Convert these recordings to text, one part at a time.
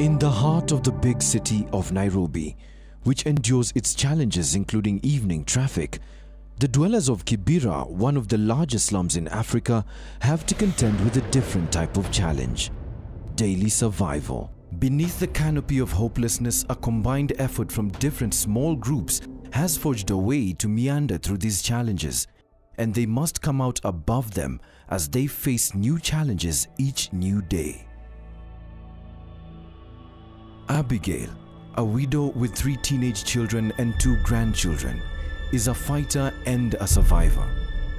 In the heart of the big city of Nairobi, which endures its challenges including evening traffic, the dwellers of Kibera, one of the largest slums in Africa, have to contend with a different type of challenge: daily survival. Beneath the canopy of hopelessness, a combined effort from different small groups has forged a way to meander through these challenges, and they must come out above them as they face new challenges each new day. Abigail, a widow with 3 teenage children and 2 grandchildren, is a fighter and a survivor.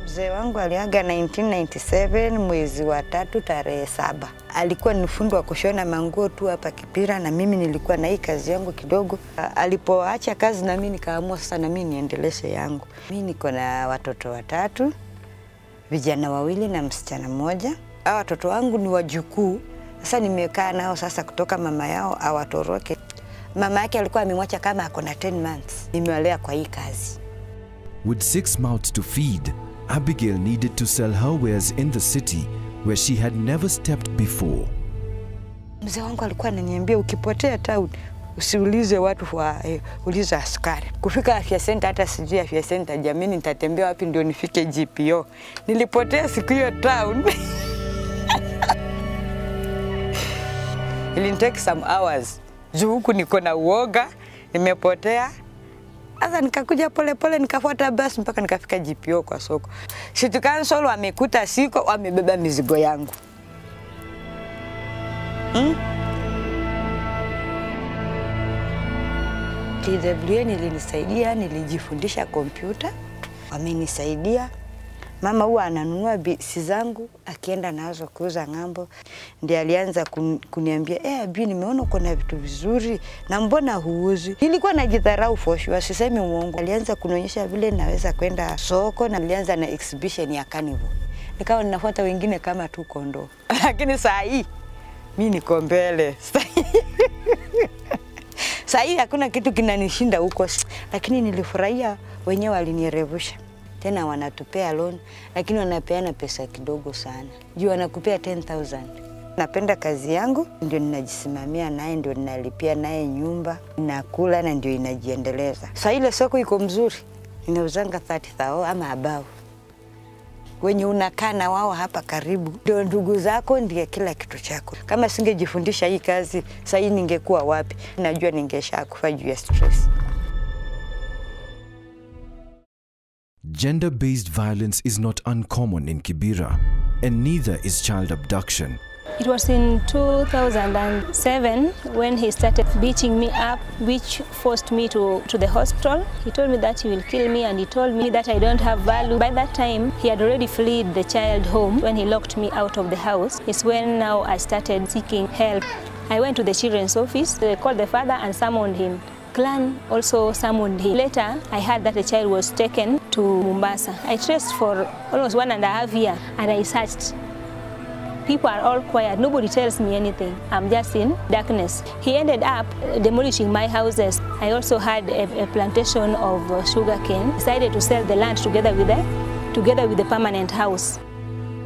Mzee wangu aliaga 1997 mwezi wa 3 tarehe 7. Alikuwa ni fundi wa kushona manguo tu hapa Kibera, na mimi nilikuwa na hii kazi yangu kidogo. Alipoacha kazi na mimi nikaamua sasa na mimi niendeleshe yangu. Mimi niko na watoto 3, vijana 2 na msichana 1. Hao watoto wangu ni wajukuu. Sasa nimekaa nao sasa kutoka mama yao awatoroke. Mama yake alikuwa amemwacha kama ako na 10 months. Nimewalea kwa hii kazi. With 6 mouths to feed, Abigail needed to sell her wares in the city where she had never stepped before. Mzee wangu alikuwa ananiambia ukipotea town usiulize watu uliza askari. Kufika afya center hata sijui afya center jamani nitatembea wapi ndio nifike GPO. Nilipotea siku hiyo town. It take some hours. Juu huku niko na uoga, nimepotea. Sasa nikakuja pole pole nikafuata basi mpaka nikafika GPO kwa soko. City Council wamekuta siko, wamebeba mizigo yangu. TWA nilinisaidia, nilijifundisha kompyuta. Wamenisaidia. Mama huwa ananunua bisi zangu akienda nazo kuuza ng'ambo. Ndiye alianza kuniambia, Abi nimeona uko na vitu vizuri na mbona huuzi? Nilikuwa najidharau for sure, sisemi uongo. Alianza kunionyesha vile naweza kwenda soko, na nilianza na exhibition ya carnival. Nikawa ninafuata wengine kama tu kondoo. Lakini saa hii mimi niko mbele. Saa hii hakuna kitu kinanishinda huko, lakini nilifurahia wenyewe walinirevusha. Tena wanatupea loan, lakini wanapeana pesa kidogo sana. Juu wanakupea 10,000. Napenda kazi yangu, ndio ninajisimamia naye, ndio ninalipia naye nyumba, nakula na ndio inajiendeleza. Sasa ile soko iko mzuri, ninauzanga 30,000 ama above. Wenye unakaa na wao hapa karibu, ndio ndugu zako, ndio kila kitu chako. Kama singejifundisha hii kazi, sasa hii ningekuwa wapi? Najua ningeshakufa juu ya stress. Gender-based violence is not uncommon in Kibera, and neither is child abduction. It was in 2007 when he started beating me up, which forced me to the hospital. He told me that he will kill me, and he told me that I don't have value. By that time, he had already fled the child home. When he locked me out of the house, it's when now I started seeking help. I went to the children's office, they called the father and summoned him. Clan also summoned him. Later, I heard that the child was taken to Mombasa. I traced for almost 1.5 years, and I searched. People are all quiet. Nobody tells me anything. I'm just in darkness. He ended up demolishing my houses. I also had a plantation of sugarcane. Decided to sell the land together with the permanent house.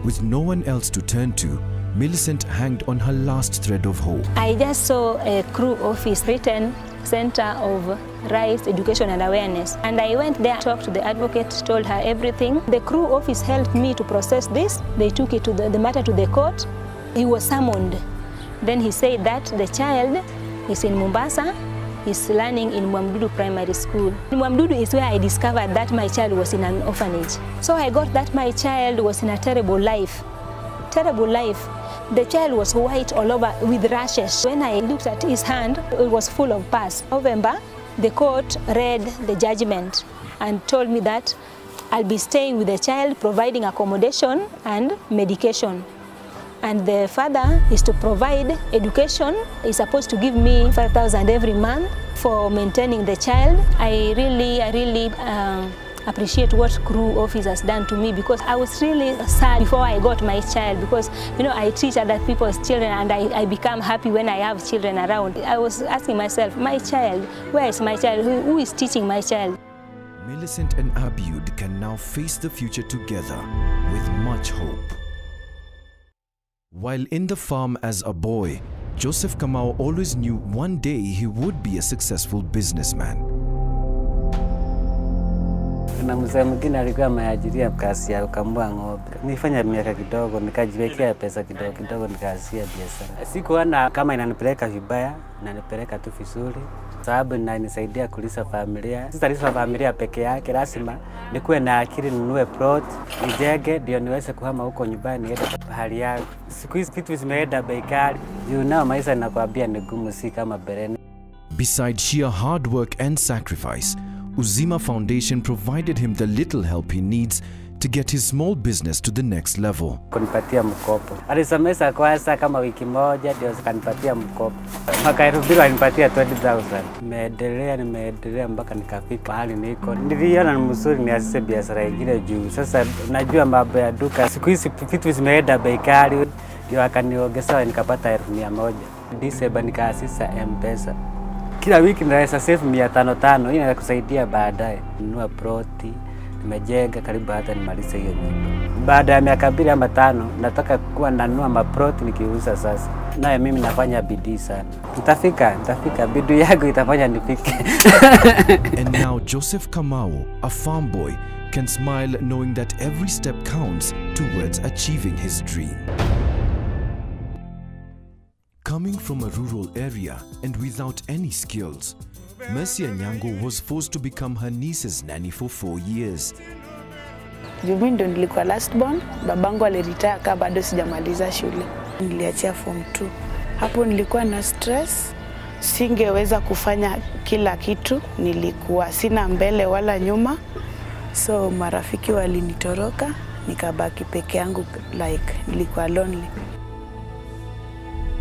With no one else to turn to, Millicent hanged on her last thread of hope. I just saw a crew office written Center of Rights, Education and Awareness. And I went there, talked to the advocate, told her everything. The crew office helped me to process this. They took it to the matter to the court. He was summoned. Then he said that the child is in Mombasa. He's learning in Mwamdudu Primary School. In Mwamdudu is where I discovered that my child was in an orphanage. So I got that my child was in a terrible life. Terrible life. The child was white all over with rashes. When I looked at his hand, it was full of pus. November, the court read the judgment and told me that I'll be staying with the child, providing accommodation and medication. And the father is to provide education. He's supposed to give me 5,000 every month for maintaining the child. I really appreciate what crew office has done to me, because I was really sad before I got my child, because I teach other people's children, and I become happy when I have children around. I was asking myself, my child, where is my child? Who is teaching my child? Millicent and Abigail can now face the future together with much hope. While in the farm as a boy, Joseph Kamau always knew one day he would be a successful businessman. Na mzee mwingine alikuwa ameajiria kazi ya kukamua ng'ombe. Nilifanya miaka kidogo, nikajiwekea pesa kidogo nikaanzia biashara. Sikuona kama inanipeleka vibaya, inanipeleka tu vizuri. Sababu inanisaidia kulisha familia. Sitalisha familia peke yake, lazima nikuwe na akili ninunue plot, nijenge ndio niweze kuhama huko nyumbani niende pahali yangu. Siku hizi vitu vimeenda bei kali. Juu nao maisha ninakwambia ni gumu, si kama bereni. Besides sheer hard work and sacrifice, Uzima Foundation provided him the little help he needs to get his small business to the next level. Kunipatia mkopo. Alisomesha kwanza kama wiki moja ndio akanipatia mkopo. Mwaka 2000 alinipatia 20,000. Nimeendelea mpaka nikafika mahali niko. Niliona ni mzuri nianze biashara nyingine juu. Sasa najua mambo ya duka. Siku hizi vitu vimeenda bei kali. Ndio akaniongezea nikapata 1,100. December nikaanzisha M-Pesa. Kila wiki naweza save 500. Hii inakusaidia baadaye. Nunua ploti, nimejenga karibu hata nimalize hiyo nyumba. Baada ya miaka 2 ama 5 nataka kuwa nanunua maploti nikiuza sasa. Naye mimi nafanya bidii sana. Nitafika bidii yangu itafanya nifike. And now Joseph Kamau, a farm boy, can smile knowing that every step counts towards achieving his dream. Coming from a rural area and without any skills, Mercy Anyango was forced to become her niece's nanny for 4 years. Mimi ndo nilikuwa last born, babangu aliretire kama bado sijamaliza shule. Niliachia form 2. Hapo nilikuwa na stress, singeweza kufanya kila kitu, nilikuwa sina mbele wala nyuma. So marafiki walinitoroka, nikabaki peke yangu, like nilikuwa lonely.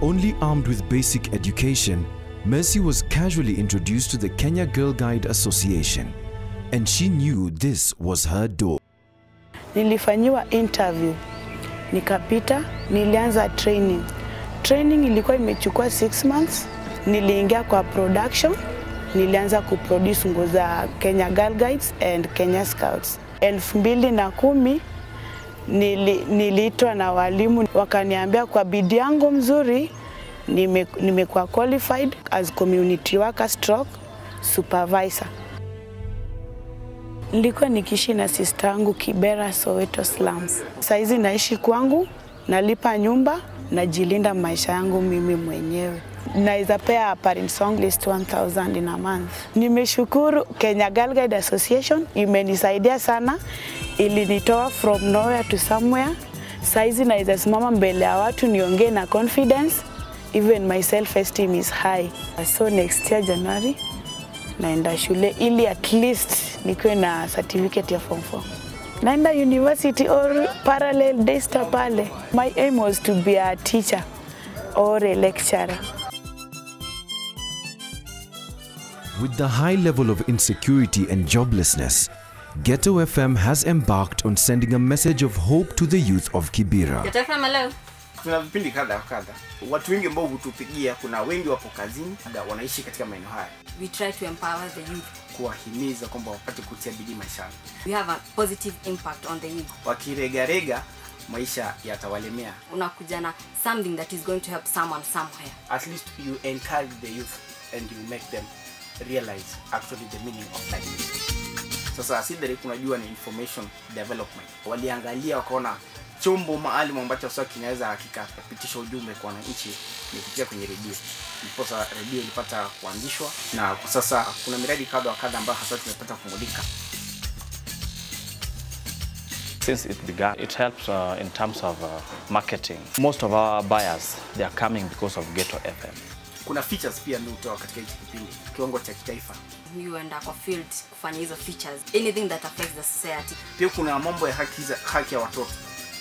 Only armed with basic education, Mercy was casually introduced to the Kenya Girl Guide Association, and she knew this was her door. Nilifanyiwa interview, nikapita, nilianza training. Training ilikuwa imechukua 6 months. Niliingia kwa production, nilianza kuproduce nguo za Kenya Girl Guides and Kenya Scouts. 2010 niliitwa na walimu wakaniambia kwa bidii yangu mzuri nimekuwa qualified as community worker / supervisor. Nilikuwa nikiishi na sister yangu Kibera Soweto slums. Saizi naishi kwangu, nalipa nyumba, najilinda maisha yangu mimi mwenyewe. Naweza pea parents wangu least 1,000 in a month. Nimeshukuru Kenya Girl Guide Association, imenisaidia sana, ilinitoa from nowhere to somewhere. Saizi naweza simama mbele ya watu niongee na confidence, even my self-esteem is high. So next year January naenda shule ili at least nikuwe na certificate ya form 4. Naenda university or parallel daystar pale. My aim was to be a teacher or a lecturer. With the high level of insecurity and joblessness, Ghetto FM has embarked on sending a message of hope to the youth of Kibera. Ghetto FM, hello. Kuna vipindi kadha. Watu wengi ambao hutupigia, kuna wengi wapo kazini, wanaishi katika maeneo haya. We try to empower the youth. Kuwahimiza kwamba wapate kutia bidii maishani. We have a positive impact on the youth. Wakirega maisha yatawalemea. Unakuja na something that is going to help someone somewhere. At least you encourage the youth and you make them realize actually the meaning of life. Sasa asidari kunajua ni information development. Waliangalia wakaona chombo maalum ambacho sasa kinaweza kikapitisha ujumbe kwa wananchi ni kupitia kwenye redio. Ndiposa redio ilipata kuanzishwa na kwa sasa kuna miradi kadha ambayo hasa tumepata kumulika. Since it began, it helps in terms of marketing. Most of our buyers, they are coming because of Ghetto FM. Kuna features pia ndio utoa katika hiki kipindi kiwango cha kitaifa. You end up field kufanya hizo features, anything that affects the society. Pia kuna mambo ya haki ya watoto.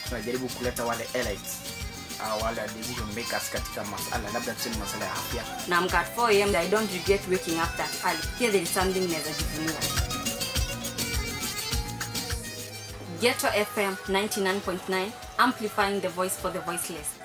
Tunajaribu kuleta wale elites wale decision makers katika masuala labda tuseme masuala ya afya. Na I'm at 4 AM, I don't regret waking up that early. Here there is something naweza jivunia. Ghetto FM 99.9, amplifying the voice for the voiceless.